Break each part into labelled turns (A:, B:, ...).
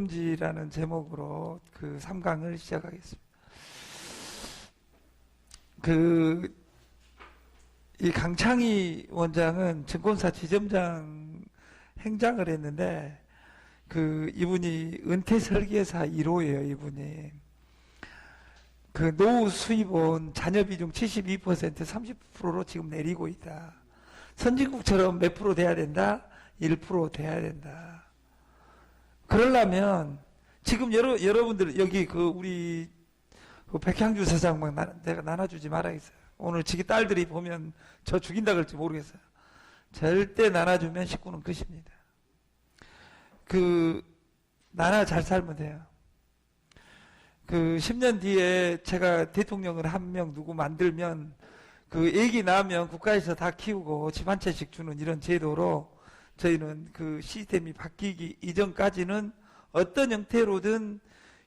A: 금지라는 제목으로 그 3강을 시작하겠습니다. 이 강창희 원장은 증권사 지점장 행장을 했는데, 이분이 은퇴 설계사 1호예요, 이분이. 노후 수입은 자녀 비중 72%, 30%로 지금 내리고 있다. 선진국처럼 몇 프로 돼야 된다? 1% 돼야 된다. 그러려면, 지금 여러분들, 여기 우리 백향주 사장 내가 나눠주지 말아야겠어요. 오늘 지기 딸들이 보면 저 죽인다 그럴지 모르겠어요. 절대 나눠주면 식구는 끝입니다. 나눠 잘 살면 돼요. 10년 뒤에 제가 대통령을 한 명 누구 만들면, 애기 낳으면 국가에서 다 키우고 집 한 채씩 주는 이런 제도로 저희는 시스템이 바뀌기 이전까지는 어떤 형태로든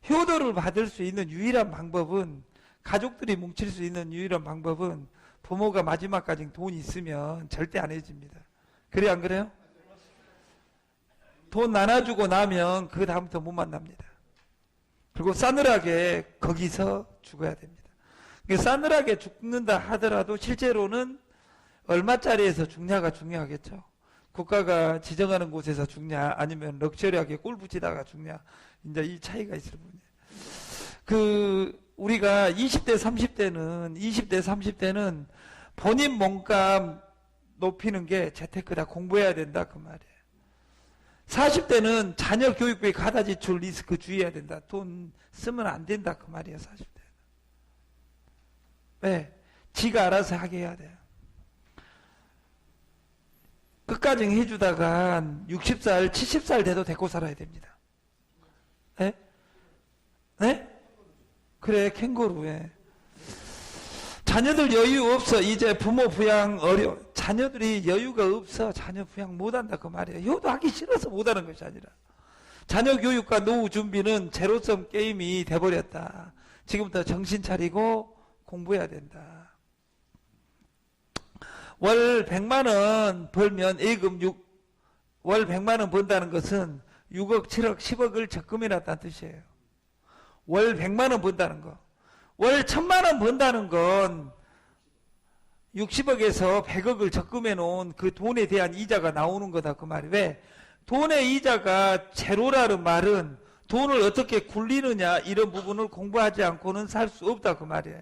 A: 효도를 받을 수 있는 유일한 방법은, 가족들이 뭉칠 수 있는 유일한 방법은 부모가 마지막까지 돈이 있으면 절대 안 해줍니다. 그래 안 그래요? 돈 나눠주고 나면 그 다음부터 못 만납니다. 그리고 싸늘하게 거기서 죽어야 됩니다. 싸늘하게 죽는다 하더라도 실제로는 얼마짜리에서 죽냐가 중요하겠죠. 국가가 지정하는 곳에서 죽냐, 아니면 럭셔리하게 꿀 붙이다가 죽냐, 이제 이 차이가 있을 뿐이에요. 우리가 20대, 30대는 본인 몸값 높이는 게 재테크다, 공부해야 된다, 그 말이에요. 40대는 자녀 교육비 가다 지출 리스크 주의해야 된다. 돈 쓰면 안 된다, 그 말이에요, 40대는. 왜? 지가 알아서 하게 해야 돼요. 끝까지 해주다가 60살, 70살 돼도 데리고 살아야 됩니다. 네? 네? 그래, 캥거루에. 자녀들 여유 없어. 이제 부모 부양 자녀들이 여유가 없어. 자녀 부양 못한다, 그 말이에요. 효도하기 싫어서 못하는 것이 아니라. 자녀 교육과 노후 준비는 제로섬 게임이 돼버렸다. 지금부터 정신 차리고 공부해야 된다. 월 100만 원 벌면 예금 월 100만 원 번다는 것은 6억, 7억, 10억을 적금해놨다는 뜻이에요. 월 100만 원 번다는 거. 월 1000만 원 번다는 건 60억에서 100억을 적금해 놓은 그 돈에 대한 이자가 나오는 거다, 그 말이. 왜? 돈의 이자가 제로라는 말은 돈을 어떻게 굴리느냐, 이런 부분을 공부하지 않고는 살 수 없다, 그 말이에요.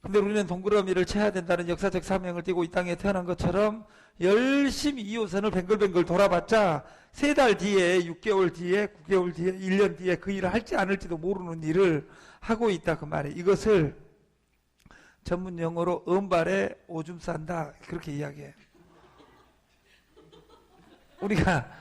A: 근데 우리는 동그라미를 쳐야 된다는 역사적 사명을 띠고 이 땅에 태어난 것처럼 열심히 2호선을 뱅글뱅글 돌아봤자 3달 뒤에, 6개월 뒤에, 9개월 뒤에, 1년 뒤에 그 일을 할지 안 할지도 모르는 일을 하고 있다, 그 말이에요. 이것을 전문 용어로 은발에 오줌 싼다, 그렇게 이야기해요. 우리가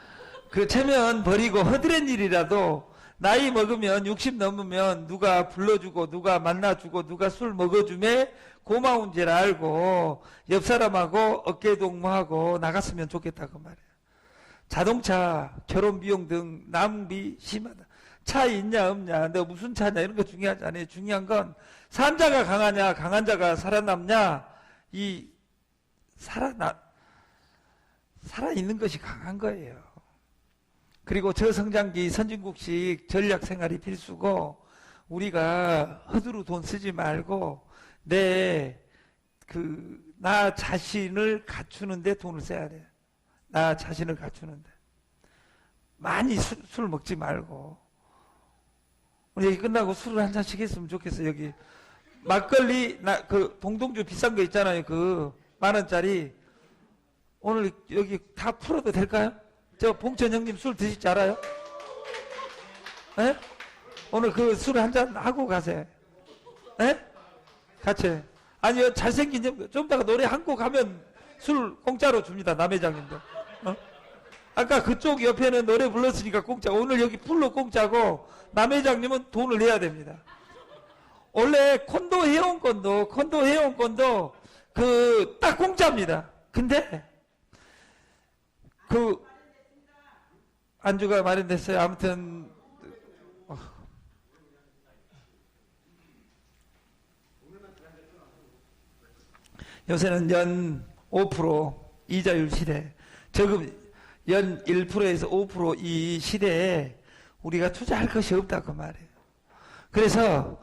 A: 체면 버리고 허드렛 일이라도 나이 먹으면 60 넘으면 누가 불러주고 누가 만나주고 누가 술 먹어주매 고마운 줄 알고 옆 사람하고 어깨동무하고 나갔으면 좋겠다, 그 말이에요. 자동차, 결혼 비용 등 낭비 심하다. 차 있냐 없냐, 너 무슨 차냐, 이런 거 중요하지 않아요. 중요한 건 산 자가 강하냐, 강한 자가 살아남냐, 살아있는 것이 강한 거예요. 그리고 저성장기 선진국식 전략 생활이 필수고, 우리가 허드로 돈 쓰지 말고 나 자신을 갖추는데 돈을 써야 돼요. 나 자신을 갖추는데. 많이 술 먹지 말고. 우리 여기 끝나고 술을 한 잔씩 했으면 좋겠어. 여기 막걸리, 동동주 비싼 거 있잖아요. 10,000원짜리. 오늘 여기 다 풀어도 될까요? 저 봉천 형님 술 드실 줄 알아요? 에? 오늘 술 한 잔 하고 가세요. 에? 같이. 아니요, 잘생긴 좀 이따가 노래 한 곡 하면 술 공짜로 줍니다, 남 회장님도. 아까 그쪽 옆에는 노래 불렀으니까 공짜. 오늘 여기 풀로 공짜고 남 회장님은 돈을 내야 됩니다. 원래 콘도 회원권도 딱 공짜입니다. 근데 안주가 마련됐어요. 아무튼 요새는 연 5% 이자율 시대, 저금 연 1%에서 5% 이 시대에 우리가 투자할 것이 없다 그 말이에요. 그래서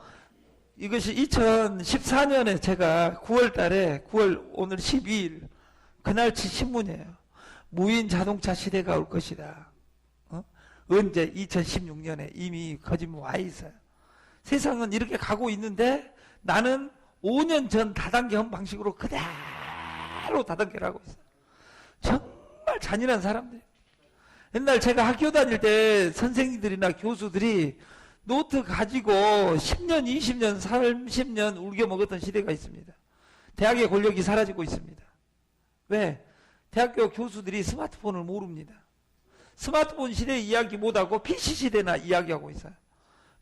A: 이것이 2014년에 제가 9월 달에 9월 오늘 12일 그날치 신문이에요. 무인 자동차 시대가 올 것이다. 언제? 2016년에 이미 거짓말 와 있어요. 세상은 이렇게 가고 있는데 나는 5년 전 다단계형 방식으로 그대로 다단계를 하고 있어요. 정말 잔인한 사람들. 옛날 제가 학교 다닐 때 선생님들이나 교수들이 노트 가지고 10년, 20년, 30년 울겨 먹었던 시대가 있습니다. 대학의 권력이 사라지고 있습니다. 왜? 대학교 교수들이 스마트폰을 모릅니다. 스마트폰 시대 이야기 못하고 PC 시대나 이야기하고 있어요.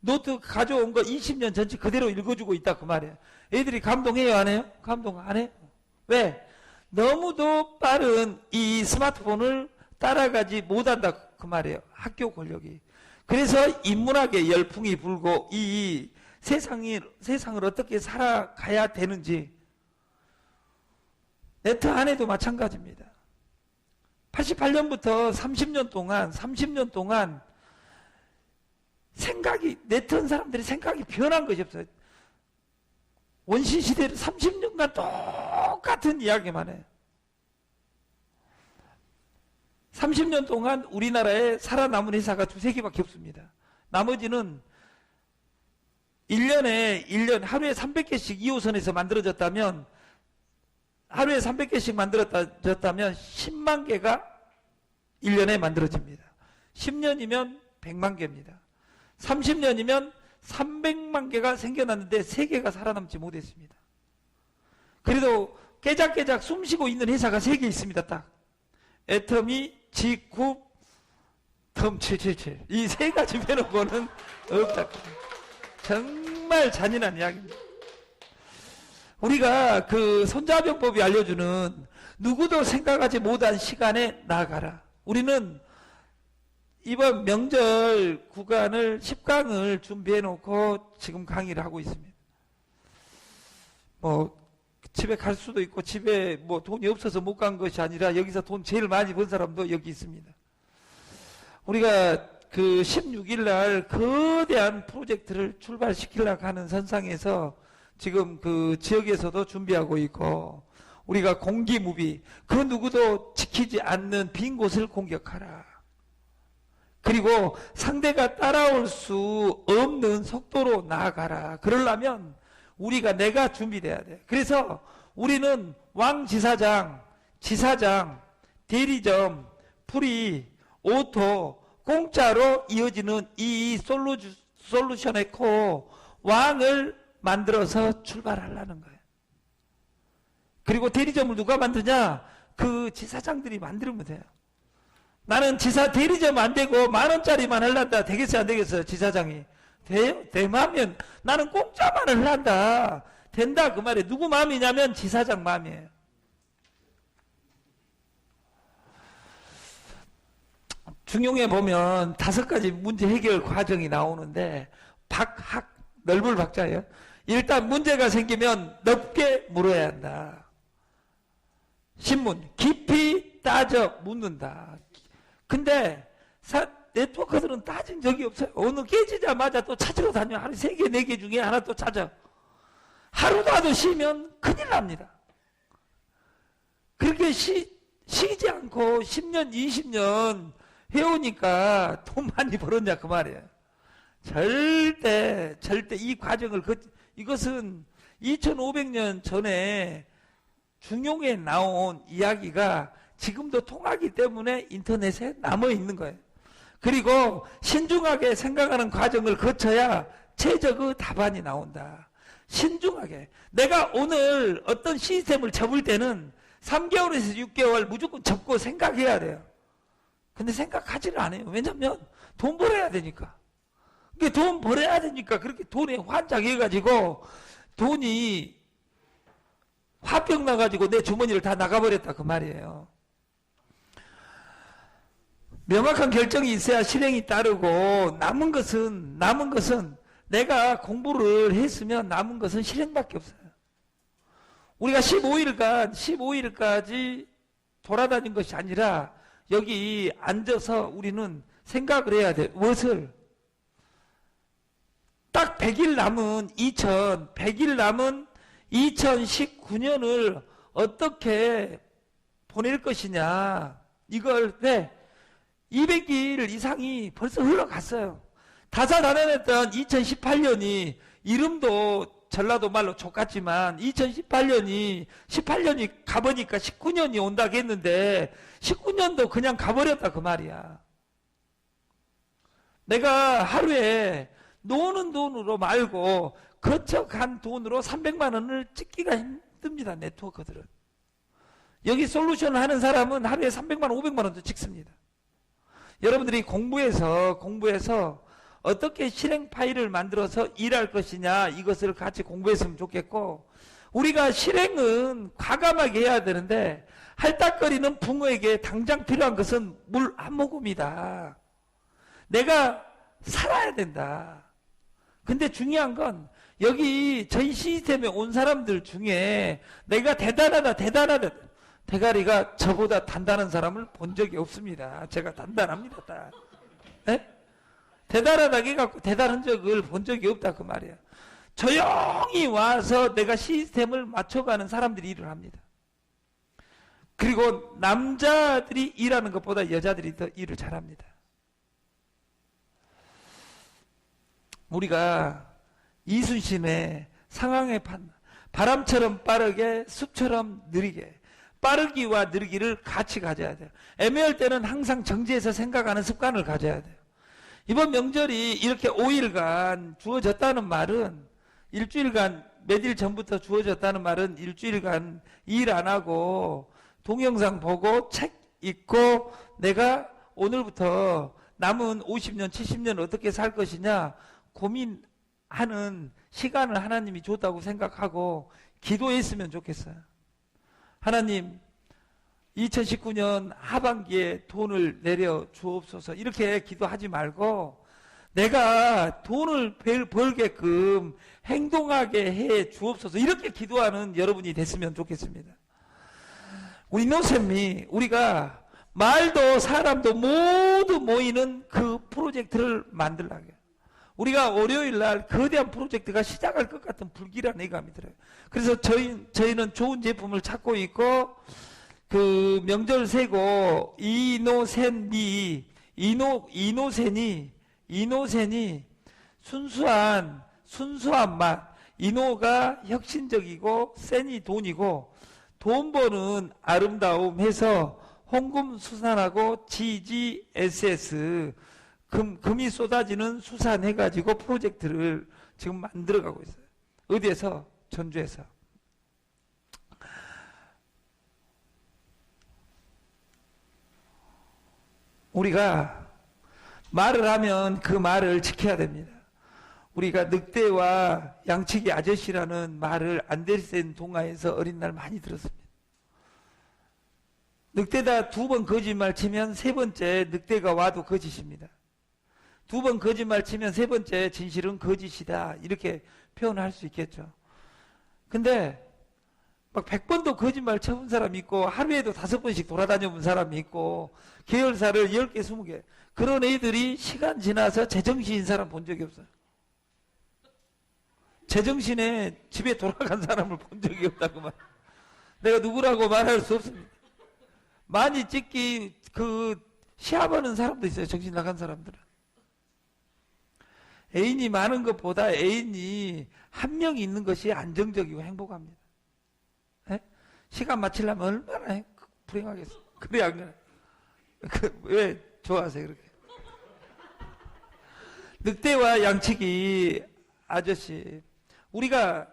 A: 노트 가져온 거 20년 전체 그대로 읽어주고 있다 그 말이에요. 애들이 감동해요 안 해요? 감동 안 해요. 왜? 너무도 빠른 이 스마트폰을 따라가지 못한다 그 말이에요. 학교 권력이. 그래서 인문학의 열풍이 불고 이 세상을 어떻게 살아가야 되는지 네트 안에도 마찬가지입니다. 88년부터 30년 동안 생각이 네트한 사람들이 생각이 변한 것이 없어요. 원시 시대를 30년간 똑같은 이야기만 해요. 30년 동안 우리나라에 살아남은 회사가 2~3개밖에 없습니다. 나머지는 1년에 하루에 300개씩 2호선에서 만들어졌다면 하루에 300개씩 만들어졌다면 10만 개가 1년에 만들어집니다. 10년이면 100만 개입니다. 30년이면 300만 개가 생겨났는데 3개가 살아남지 못했습니다. 그래도 깨작깨작 숨쉬고 있는 회사가 3개 있습니다. 딱 애터미, G쿱, 텀777 이 3가지 빼놓고는 없다. 정말 잔인한 이야기입니다. 우리가 그 손자병법이 알려주는 누구도 생각하지 못한 시간에 나아가라. 우리는 이번 명절 구간을 10강을 준비해 놓고 지금 강의를 하고 있습니다. 집에 갈 수도 있고 집에 돈이 없어서 못 간 것이 아니라 여기서 돈 제일 많이 번 사람도 여기 있습니다. 우리가 그 16일 날 거대한 프로젝트를 출발시키려고 하는 선상에서 지금 그 지역에서도 준비하고 있고 우리가 공기무비 그 누구도 지키지 않는 빈 곳을 공격하라. 그리고 상대가 따라올 수 없는 속도로 나아가라. 그러려면 내가 준비돼야 돼. 그래서 우리는 왕지사장, 지사장, 대리점, 프리, 오토, 공짜로 이어지는 이 솔루션의 코 왕을 만들어서 출발하려는 거예요. 그리고 대리점을 누가 만드냐? 그 지사장들이 만들면 돼요. 나는 대리점 안 되고 10,000원짜리만 하려다. 되겠어요? 안 되겠어요? 지사장이. 돼요? 내 마음이면 나는 공짜만 하려다. 된다 그 말이에요. 누구 마음이냐면 지사장 마음이에요. 중용에 보면 5가지 문제 해결 과정이 나오는데 박학 넓을 박자예요. 일단 문제가 생기면 넓게 물어야 한다. 신문 깊이 따져 묻는다. 근데 네트워커들은 따진 적이 없어요. 오늘 깨지자마자 또 찾으러 다녀. 하루 3개, 4개 중에 하나 또 찾아. 하루라도 쉬면 큰일 납니다. 그렇게 쉬지 않고 10년, 20년 해오니까 돈 많이 벌었냐 그 말이에요. 절대 이 과정을 이것은 2500년 전에 중용에 나온 이야기가 지금도 통하기 때문에 인터넷에 남아있는 거예요. 그리고 신중하게 생각하는 과정을 거쳐야 최적의 답안이 나온다. 신중하게. 내가 오늘 어떤 시스템을 접을 때는 3개월에서 6개월 무조건 접고 생각해야 돼요. 근데 생각하지를 않아요. 왜냐면 돈 벌어야 되니까. 돈 벌어야 되니까 그렇게 돈에 환장해가지고 돈이 화병 나가지고 내 주머니를 다 나가버렸다 그 말이에요. 명확한 결정이 있어야 실행이 따르고 남은 것은 내가 공부를 했으면 남은 것은 실행밖에 없어요. 우리가 15일까지 돌아다닌 것이 아니라 여기 앉아서 우리는 생각을 해야 돼. 무엇을? 딱 100일 남은 2019년을 어떻게 보낼 것이냐. 이걸 왜 200일 이상이 벌써 흘러갔어요. 다사다난했던 2018년이 이름도 전라도 말로 족같지만 2018년이 가보니까 19년이 온다고 했는데 19년도 그냥 가버렸다 그 말이야. 내가 하루에 노는 돈으로 말고 거쳐간 돈으로 300만 원을 찍기가 힘듭니다. 네트워커들은. 여기 솔루션 하는 사람은 하루에 300만 원, 500만 원도 찍습니다. 여러분들이 공부해서 어떻게 실행 파일을 만들어서 일할 것이냐, 이것을 같이 공부했으면 좋겠고, 우리가 실행은 과감하게 해야 되는데 할딱거리는 붕어에게 당장 필요한 것은 물 한 모금이다. 내가 살아야 된다. 근데 중요한 건 여기 저희 시스템에 온 사람들 중에 내가 대단하다 대가리가 저보다 단단한 사람을 본 적이 없습니다. 제가 단단합니다. 다. 네? 대단하다고 해갖고 대단한 적을 본 적이 없다 그 말이야. 조용히 와서 내가 시스템을 맞춰가는 사람들이 일을 합니다. 그리고 남자들이 일하는 것보다 여자들이 더 일을 잘합니다. 우리가 이순신의 상황의 판단, 바람처럼 빠르게 숲처럼 느리게, 빠르기와 느리기를 같이 가져야 돼요. 애매할 때는 항상 정지해서 생각하는 습관을 가져야 돼요. 이번 명절이 이렇게 5일간 주어졌다는 말은, 일주일간 몇 일 전부터 주어졌다는 말은 일주일간 일 안 하고 동영상 보고 책 읽고 내가 오늘부터 남은 50년 70년 어떻게 살 것이냐 고민하는 시간을 하나님이 줬다고 생각하고 기도했으면 좋겠어요. 하나님, 2019년 하반기에 돈을 내려 주옵소서. 이렇게 기도하지 말고 내가 돈을 벌게끔 행동하게 해 주옵소서. 이렇게 기도하는 여러분이 됐으면 좋겠습니다. 우리 노쌤이 우리가 말도 사람도 모두 모이는 그 프로젝트를 만들라고 해요. 우리가 월요일 날 거대한 프로젝트가 시작할 것 같은 불길한 예감이 들어요. 그래서 저희는 좋은 제품을 찾고 있고, 그 명절 세고 이노센이 순수한 맛, 이노가 혁신적이고 센이 돈이고 돈 버는 아름다움 해서 홍금수산하고 GGSS 금이 쏟아지는 수산 해가지고 프로젝트를 지금 만들어가고 있어요. 어디에서? 전주에서. 우리가 말을 하면 그 말을 지켜야 됩니다. 우리가 늑대와 양치기 아저씨라는 말을 안데르센 동화에서 어린 날 많이 들었습니다. 늑대다 2번 거짓말 치면 3번째 늑대가 와도 거짓입니다. 2번 거짓말 치면 3번째 진실은 거짓이다. 이렇게 표현할 수 있겠죠. 근데 막 100번도 거짓말 쳐본 사람이 있고 하루에도 5번씩 돌아다녀 본 사람이 있고 계열사를 10개 20개 그런 애들이 시간 지나서 제정신인 사람 본 적이 없어요. 제정신에 집에 돌아간 사람을 본 적이 없다고 말. 내가 누구라고 말할 수 없습니다. 많이 찍기 시합하는 사람도 있어요. 정신 나간 사람들은. 애인이 많은 것보다 애인이 한 명 있는 것이 안정적이고 행복합니다. 에? 시간 맞추려면 얼마나 불행하겠어. 그래 안 그래? 왜 좋아하세요 그렇게? 늑대와 양치기 아저씨, 우리가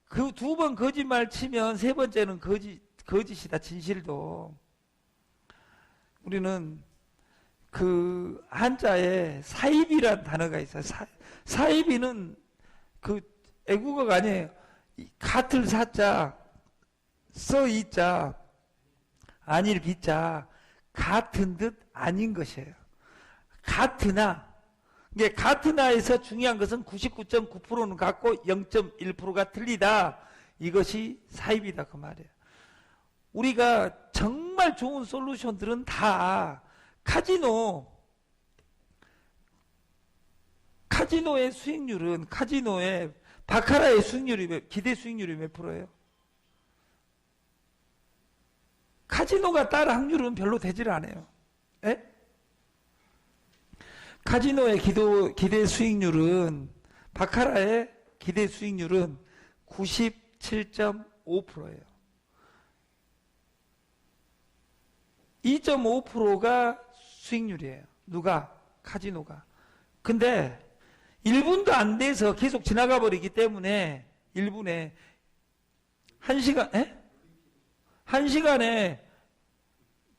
A: 그 2번 거짓말 치면 3번째는 거짓이다. 진실도. 우리는 그 한자에 사입이란 단어가 있어요. 사입이는 그 애국어가 아니에요. 같을 사자, 써이자, 아닐 비자, 같은 듯 아닌 것이에요. 같으나, 이게 같으나에서 중요한 것은 99.9%는 같고 0.1%가 틀리다. 이것이 사입이다 그 말이에요. 우리가 정말 좋은 솔루션들은 다 카지노 카지노의 수익률은 카지노의 바카라의 수익률이 기대 수익률이 몇 프로예요? 카지노가 딸 확률은 별로 되질 않아요. 에? 카지노의 기대 수익률은 바카라의 기대 수익률은 97.5%예요. 2.5%가 수익률이에요. 누가? 카지노가. 근데 1분도 안 돼서 계속 지나가 버리기 때문에 1분에 1시간, 에? 1시간에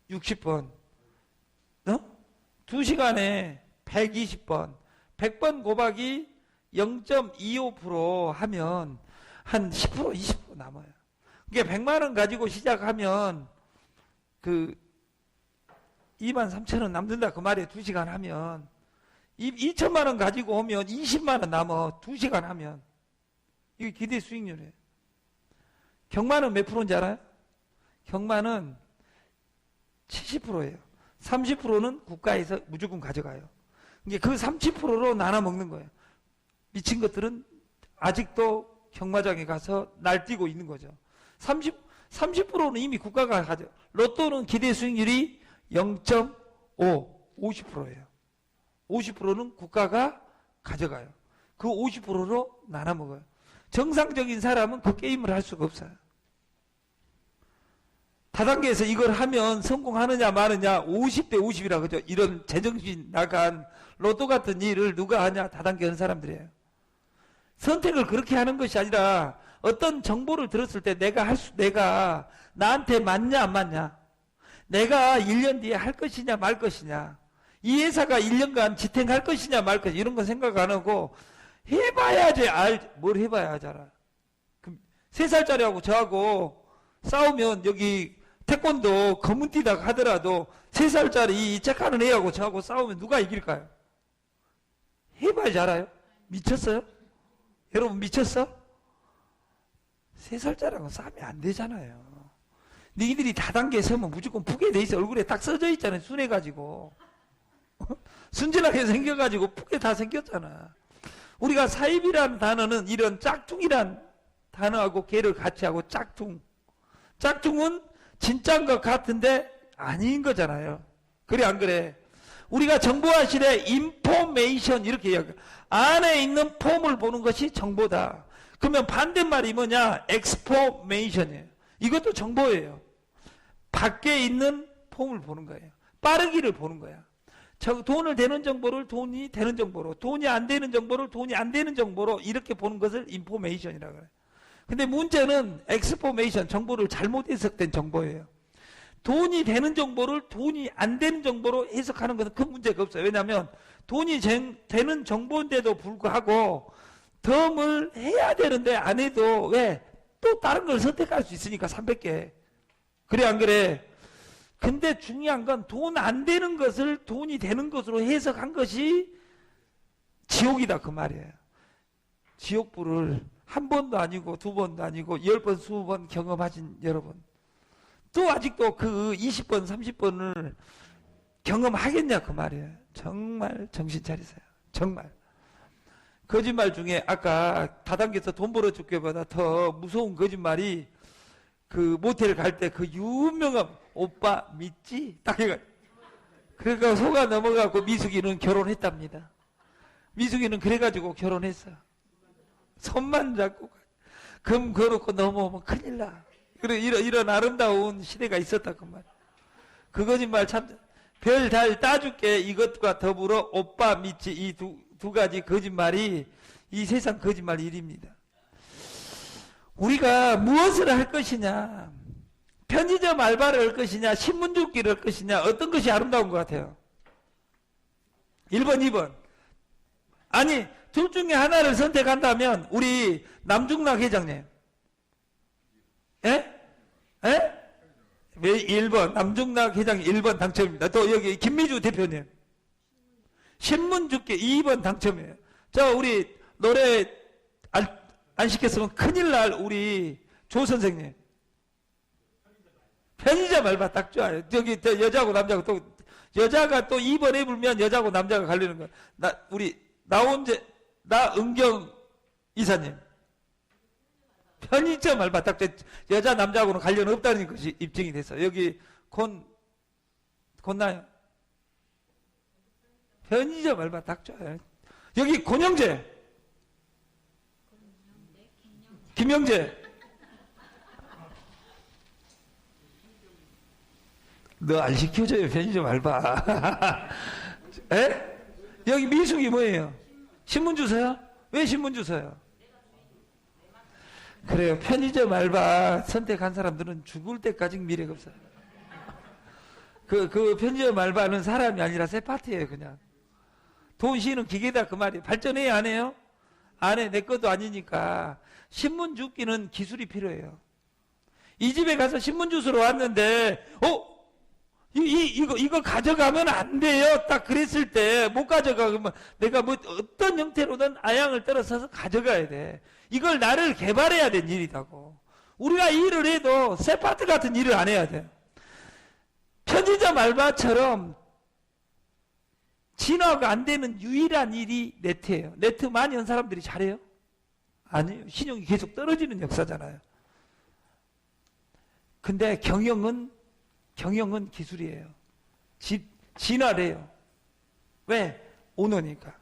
A: 60번, 2시간에 120번, 100번 곱하기 0.25% 하면 한 10%, 20% 남아요. 그러니까 100만 원 가지고 시작하면 그 23,000원 남는다 그 말이에요. 2시간 하면. 2천만 원 가지고 오면 20만 원 남아. 2시간 하면. 이게 기대 수익률이에요. 경마는 몇 프로인지 알아요? 경마는 70%예요. 30%는 국가에서 무조건 가져가요. 이게 그 30%로 나눠 먹는 거예요. 미친 것들은 아직도 경마장에 가서 날뛰고 있는 거죠. 30%는 이미 국가가 가져. 로또는 기대 수익률이 0.5, 50%예요. 50%는 국가가 가져가요. 그 50%로 나눠 먹어요. 정상적인 사람은 그 게임을 할 수가 없어요. 다단계에서 이걸 하면 성공하느냐 마느냐 50대 50이라 그죠. 이런 제정신 나간 로또 같은 일을 누가 하냐? 다단계 하는 사람들이에요. 선택을 그렇게 하는 것이 아니라 어떤 정보를 들었을 때 내가 나한테 맞냐 안 맞냐, 내가 1년 뒤에 할 것이냐 말 것이냐, 이 회사가 1년간 지탱할 것이냐 말 것이냐 이런 건 생각 안 하고 해봐야지 뭘 해봐야 하잖아. 3살짜리하고 저하고 싸우면 여기 태권도 검은띠다 하더라도 3살짜리 책하는 애하고 저하고 싸우면 누가 이길까요? 해봐야지 알아요. 미쳤어요? 여러분 미쳤어? 3살짜리하고 싸우면 안 되잖아요. 너희들이 다단계에 서면 무조건 푸게 돼 있어. 얼굴에 딱 써져 있잖아요. 순해가지고. 순진하게 생겨가지고 푸게 다 생겼잖아. 우리가 사입이라는 단어는 이런 짝퉁이란 단어하고 개를 같이 하고 짝퉁. 짝퉁은 진짜인 것 같은데 아닌 거잖아요. 그래 안 그래? 우리가 정보화실에 인포메이션 이렇게 이야기해요. 안에 있는 폼을 보는 것이 정보다. 그러면 반대말이 뭐냐? 엑스포메이션이에요. 이것도 정보예요. 밖에 있는 폼을 보는 거예요. 빠르기를 보는 거야. 돈을 되는 정보를 돈이 되는 정보로, 돈이 안 되는 정보를 돈이 안 되는 정보로 이렇게 보는 것을 인포메이션이라고 해요. 근데 문제는 엑스포메이션, 정보를 잘못 해석된 정보예요. 돈이 되는 정보를 돈이 안 되는 정보로 해석하는 것은 큰 문제가 없어요. 왜냐하면 돈이 되는 정보인데도 불구하고 덤을 해야 되는데 안 해도 왜? 또 다른 걸 선택할 수 있으니까 300개. 그래 안 그래? 근데 중요한 건 돈 안 되는 것을 돈이 되는 것으로 해석한 것이 지옥이다 그 말이에요. 지옥불을 한 번도 아니고 두 번도 아니고 10번 20번 경험하신 여러분, 또 아직도 그 20번 30번을 경험하겠냐 그 말이에요. 정말 정신 차리세요. 정말 거짓말 중에 아까 다단계에서 돈 벌어줄 게보다 더 무서운 거짓말이 그 모텔 갈 때 그 유명한 오빠 믿지? 딱 해가. 그러니까 속아 넘어가고 미숙이는 결혼했답니다. 미숙이는 그래가지고 결혼했어. 손만 잡고 금 걸어놓고 넘어오면 큰일 나. 그래 이런 아름다운 시대가 있었다 그 말. 그 거짓말 참 별 달 따줄게 이것과 더불어 오빠 믿지 이 두 가지 거짓말이 이 세상 거짓말 일입니다. 우리가 무엇을 할 것이냐, 편의점 알바를 할 것이냐, 신문 줍기를 할 것이냐, 어떤 것이 아름다운 것 같아요? 1번 2번 아니 둘 중에 하나를 선택한다면 우리 남중락 회장님, 예? 예? 왜 1번 남중락 회장님 1번 당첨입니다. 또 여기 김미주 대표님 신문 줍기 2번 당첨이에요. 저 우리 노래 안 시켰으면 큰일 날 우리 조 선생님 편의점 알바 딱 좋아요. 저기 여자하고 남자하고 또 여자가 또 2번에 불면 여자하고 남자가 갈리는 거. 우리 나온재 나은경 이사님. 편의점 알바 딱 여자 남자하고는 관련 없다는 것이 입증이 돼서 여기 곤나요? 편의점 알바 딱 좋아요. 여기 권영재, 김영재. 너 안 시켜줘요 편의점 알바. 에? 여기 미숙이 뭐예요? 신문 주세요? 왜 신문 주세요? 그래요. 편의점 알바 선택한 사람들은 죽을 때까지 미래가 없어요. 그 편의점 알바는 사람이 아니라 세파트예요. 그냥 돈 쉬는 기계다 그 말이에요. 발전해야 안 해요? 안 해. 내 것도 아니니까. 신문 줍기는 기술이 필요해요. 이 집에 가서 신문 주스러 왔는데 이거 가져가면 안 돼요. 딱 그랬을 때 못 가져가면 내가 뭐 어떤 형태로든 아양을 떨어서서 가져가야 돼. 이걸 나를 개발해야 된 일이라고. 우리가 일을 해도 세파트 같은 일을 안 해야 돼. 편의점 알바처럼 진화가 안 되는 유일한 일이 네트예요. 네트 많이 한 사람들이 잘해요? 아니에요. 신용이 계속 떨어지는 역사잖아요. 근데 경영은 기술이에요. 진화래요. 왜? 오너니까.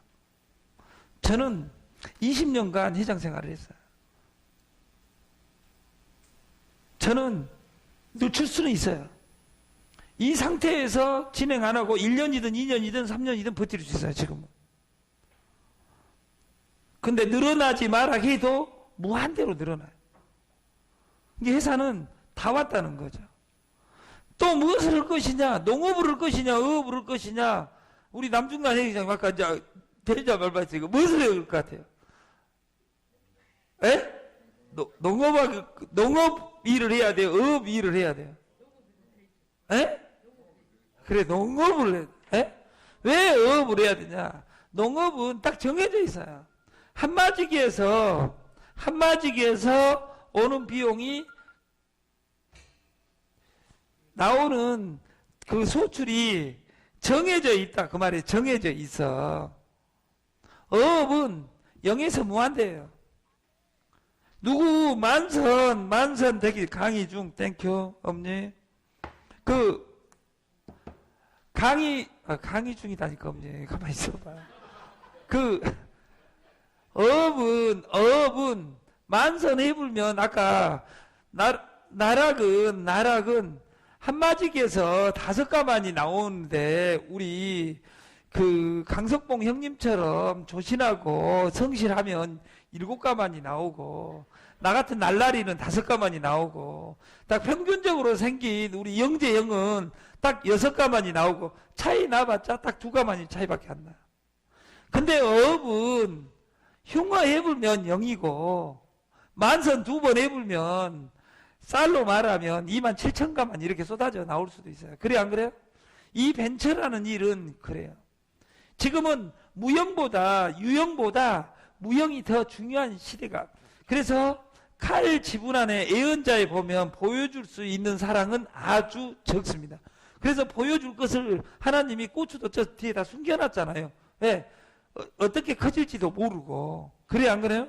A: 저는 20년간 회장 생활을 했어요. 저는 늦출 수는 있어요. 이 상태에서 진행 안 하고 1년이든 2년이든 3년이든 버틸 수 있어요. 지금은. 근데 늘어나지 마라 해도 무한대로 늘어나요. 이게 회사는 다 왔다는 거죠. 또 무엇을 할 것이냐? 농업을 할 것이냐? 어업을 할 것이냐? 우리 남중남 회장님 아까 이제 대자 말씀하시고 무엇을 해야 할 것 같아요? 에? 농업 일을 해야 돼요? 어업 일을 해야 돼요? 에? 그래, 농업을 해. 왜 어업을 해야 되냐? 농업은 딱 정해져 있어요. 한마디기에서 오는 비용이 나오는 그 소출이 정해져 있다. 그 말이 정해져 있어. 어업은 0에서 무한대예요. 누구 만선 되기 강의중 땡큐 엄니 강의 중이다니까 엄니 가만히 있어봐. 어업은 만선 해불면 아까 나락은 한마디에서 5가만이 나오는데 우리 그 강석봉 형님처럼 조신하고 성실하면 7가만이 나오고 나 같은 날라리는 5가만이 나오고 딱 평균적으로 생긴 우리 영재 형은 딱 6가만이 나오고 차이 나봤자 딱 2가만이 차이밖에 안 나요. 근데 어업은 흉화 해불면 0이고 만선 2번 해불면 쌀로 말하면 27,000가만 이렇게 쏟아져 나올 수도 있어요. 그래 안 그래요? 이 벤처라는 일은 그래요. 지금은 유형보다 무형이 더 중요한 시대가. 그래서 칼 지분 안에 예언자에 보면 보여줄 수 있는 사랑은 아주 적습니다. 그래서 보여줄 것을 하나님이 고추도 저 뒤에다 숨겨놨잖아요. 왜? 어떻게 커질지도 모르고. 그래 안 그래요?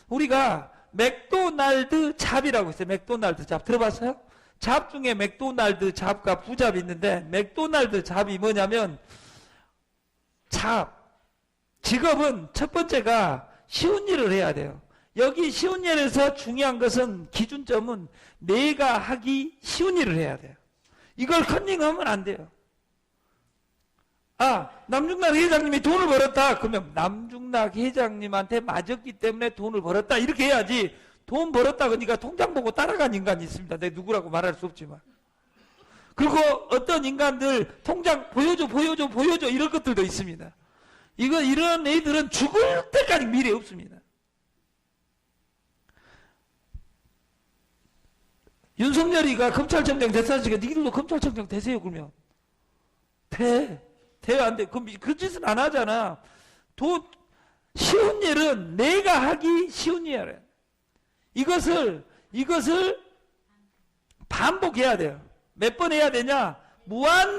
A: 우리가 맥도날드 잡이라고 있어요. 맥도날드 잡 들어봤어요? 잡 중에 맥도날드 잡과 부잡이 있는데 맥도날드 잡이 뭐냐면 직업은 첫 번째가 쉬운 일을 해야 돼요. 여기 쉬운 일에서 중요한 것은 기준점은 내가 하기 쉬운 일을 해야 돼요. 이걸 컨닝하면 안 돼요. 남중락 회장님이 돈을 벌었다. 그러면 남중락 회장님한테 맞았기 때문에 돈을 벌었다. 이렇게 해야지. 돈 벌었다 그러니까 통장 보고 따라간 인간이 있습니다. 내가 누구라고 말할 수 없지만. 그리고 어떤 인간들 통장 보여줘 이런 것들도 있습니다. 이런 애들은 죽을 때까지 미래 없습니다. 윤석열이가 검찰총장 됐으니까 니들도 검찰총장 되세요. 그러면 돼요 안 돼? 그럼 그 짓은 안 하잖아. 쉬운 일은 내가 하기 쉬운 일이야. 이것을 반복해야 돼요. 몇 번 해야 되냐?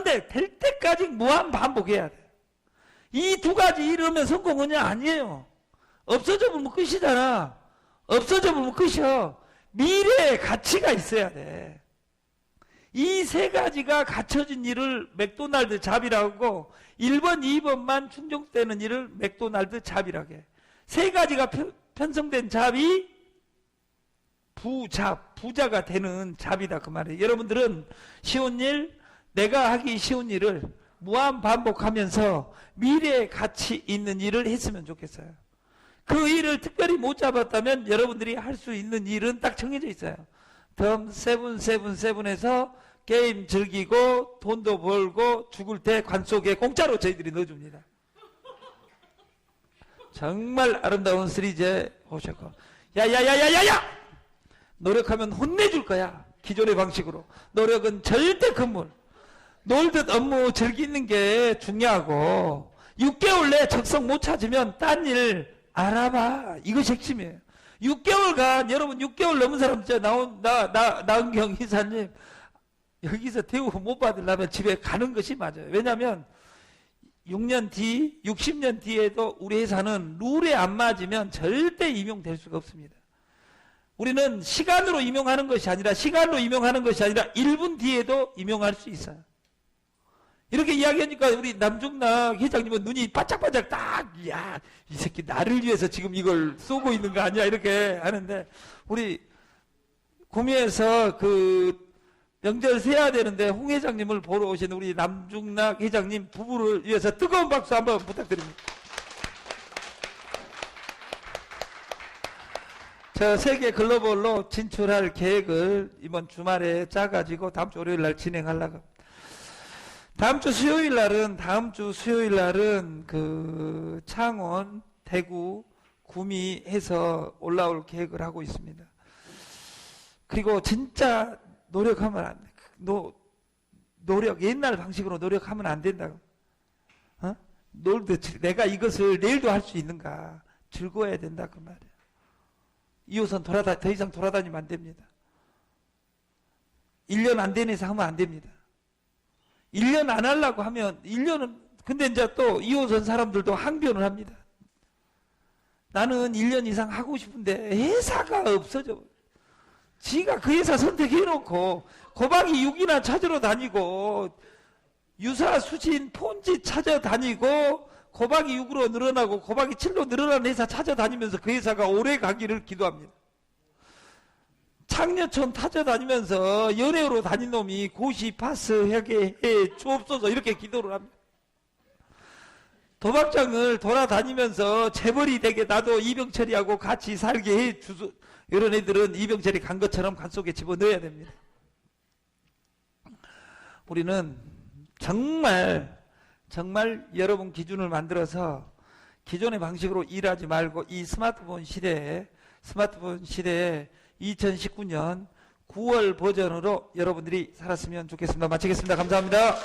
A: 될 때까지 무한 반복해야 돼. 이 2가지 이루면 성공은요? 아니에요. 없어져 버리면 끝이잖아. 없어져 버리면 끝이야. 미래의 가치가 있어야 돼. 이 세 가지가 갖춰진 일을 맥도날드 잡이라고 1번, 2번만 충족되는 일을 맥도날드 잡이라고 해. 세 가지가 편성된 잡이 부자가 되는 잡이다 그 말이에요. 여러분들은 쉬운 일, 내가 하기 쉬운 일을 무한 반복하면서 미래의 가치 있는 일을 했으면 좋겠어요. 그 일을 특별히 못 잡았다면 여러분들이 할 수 있는 일은 딱 정해져 있어요. 덤 777에서 게임 즐기고 돈도 벌고 죽을 때 관속에 공짜로 저희들이 넣어줍니다. 정말 아름다운 시리즈에 오셨고, 야야야야야야! 노력하면 혼내줄 거야. 기존의 방식으로. 노력은 절대 금물. 놀듯 업무 즐기는 게 중요하고 6개월 내에 적성 못 찾으면 딴 일 알아봐. 이것이 핵심이에요. 6개월간 여러분 6개월 넘은 사람 나은경 이사님 여기서 대우 못 받으려면 집에 가는 것이 맞아요. 왜냐하면 6년 뒤, 60년 뒤에도 우리 회사는 룰에 안 맞으면 절대 임용될 수가 없습니다. 우리는 시간으로 임용하는 것이 아니라 시간으로 임용하는 것이 아니라 1분 뒤에도 임용할 수 있어요. 이렇게 이야기하니까 우리 남중락 회장님은 눈이 바짝바짝 딱, 야, 이 새끼 나를 위해서 지금 이걸 쏘고 있는 거 아니야? 이렇게 하는데, 우리 구미에서 그 명절 세야 되는데 홍 회장님을 보러 오신 우리 남중락 회장님 부부를 위해서 뜨거운 박수 한번 부탁드립니다. 저 세계 글로벌로 진출할 계획을 이번 주말에 짜가지고 다음 주 월요일 날 진행하려고. 다음 주 수요일 날은 그 창원, 대구, 구미 해서 올라올 계획을 하고 있습니다. 그리고 진짜 노력하면 안 돼. 옛날 방식으로 노력하면 안 된다고. 내가 이것을 내일도 할 수 있는가. 즐거워야 된다 그 말이야. 2호선 더 이상 돌아다니면 안 됩니다. 1년 안 된 이상 하면 안 됩니다. 1년 안 하려고 하면 1년은 근데 이제 또 2호선 사람들도 항변을 합니다. 나는 1년 이상 하고 싶은데 회사가 없어져. 지가 그 회사 선택해놓고 고박이 6이나 찾으러 다니고 유사 수신 폰지 찾아다니고 고박이 6으로 늘어나고 고박이 7로 늘어나는 회사 찾아다니면서 그 회사가 오래 가기를 기도합니다. 창녀촌 찾아다니면서 연애로 다닌 놈이 고시 파스 하게 해 주옵소서 이렇게 기도를 합니다. 도박장을 돌아다니면서 재벌이 되게 나도 이병철이하고 같이 살게 해 주소. 이런 애들은 이병철이 간 것처럼 간 속에 집어넣어야 됩니다. 우리는 정말 여러분 기준을 만들어서 기존의 방식으로 일하지 말고 이 스마트폰 시대에 2019년 9월 버전으로 여러분들이 살았으면 좋겠습니다. 마치겠습니다. 감사합니다.